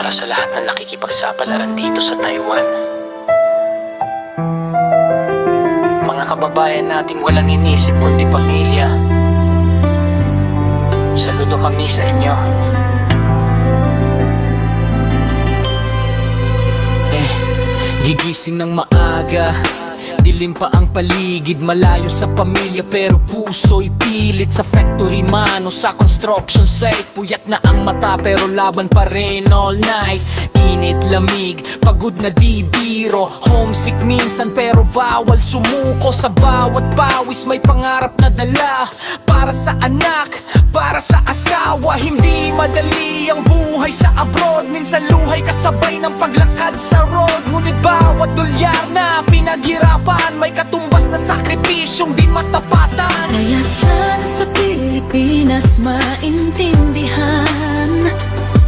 para sa lahat na nakikipagsapalaran dito sa Taiwan. Mga kababayan natin walang inisip kundi pamilya. Saludo kami sa inyo. Gigising ng maaga, dilim pa ang paligid, malayo sa pamilya pero puso'y pilit. Sa factory man o sa construction site, puyat na ang mata pero laban pa rin all night. Init, lamig, pagod na di biro, homesick minsan pero bawal sumuko. Sa bawat pawis may pangarap na dala, para sa anak, para sa asawa. Hindi madali ang buhay sa abroad, minsan luhay kasabay ng paglakad sa road. Ngunit bawat dolyar na pinaghirapan, may katumbas na sakripisyong di matapatan. Kaya sana sa Pilipinas maintindihan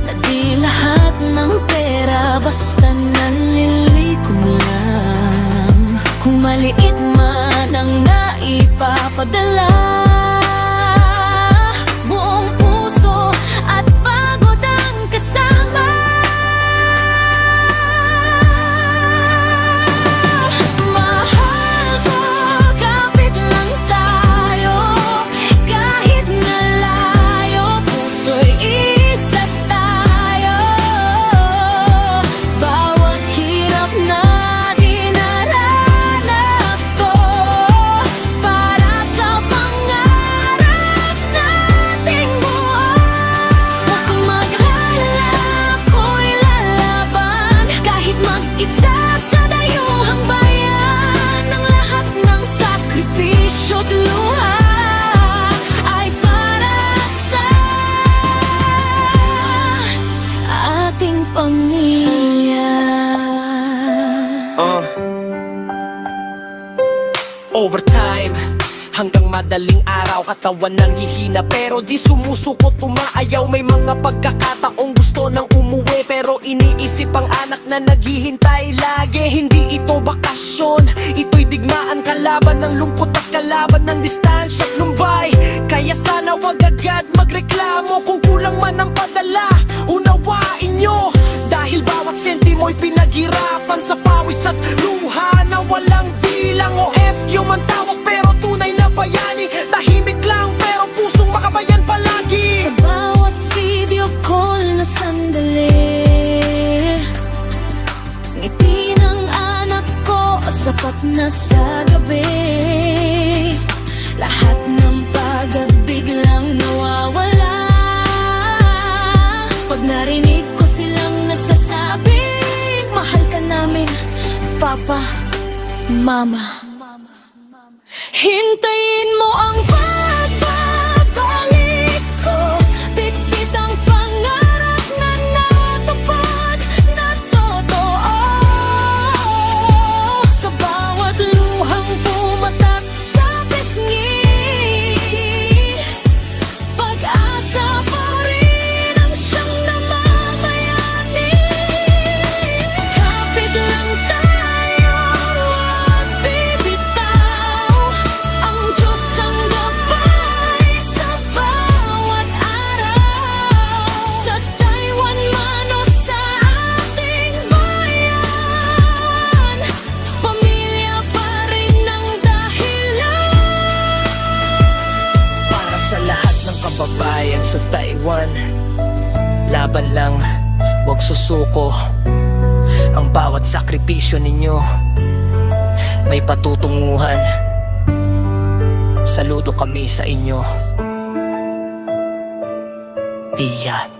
na di lahat ng pera basta nanlilikon lang. Kung maliit man ang naipapadala, buong puso at pagod ang kasama. Mahal ko, kapit lang tayo, kahit na layo, puso'y isa tayo. Bawat hirap na dinaranas ko, para sa pangarap nating buhay. Huwag kang mag-alala, ako'y lalaban, kahit mag-isa sa dayuhang bayan. Ang lahat ng sakripisyo't luha ay para sa ating pamilya. Overtime hanggang madaling araw, katawan nang hihina pero di sumusukot, umaayaw. May mga pagkakataong gusto nang umuwi pero iniisip ang anak na naghihintay lagi. Hindi ito bakasyon, ito'y digmaan, kalaban ng lungkot at kalaban ng distansya at lumbay. Kaya sana wag agad magreklamo kung kulang man ang padala, unawain nyo. Dahil bawat sentimo'y pinaghirapan sa pawis at luha na walang bilang. O FU man tawag pero tunay na bayani, tahimik lang pero pusong makabayan palagi. Sa bawat video call na sandali, ngiti ng anak ko sapat na sa gabi. Lahat ng pag-ibig lang nawawala pag narinig ko silang nagsasabing mahal ka namin, Papa, Mama. Hintayin mo ang pagbabalik ko, bitbit ang pangarap na natupad na totoo. Sa bawat luhang pumatak sa pisngi, pag-asa pa rin ang siyang namamayani. Kapit lang tayo at bibitaw, ang Diyos ang gabay sa bawat araw. Sa Taiwan man o sa ating bayan, pamilya pa rin ang dahilan. Para sa lahat ng kababayan sa Taiwan, laban lang, huwag susuko. Ang bawat sakripisyo ninyo may patutunguhan. Saludo kami sa inyo. Diyan.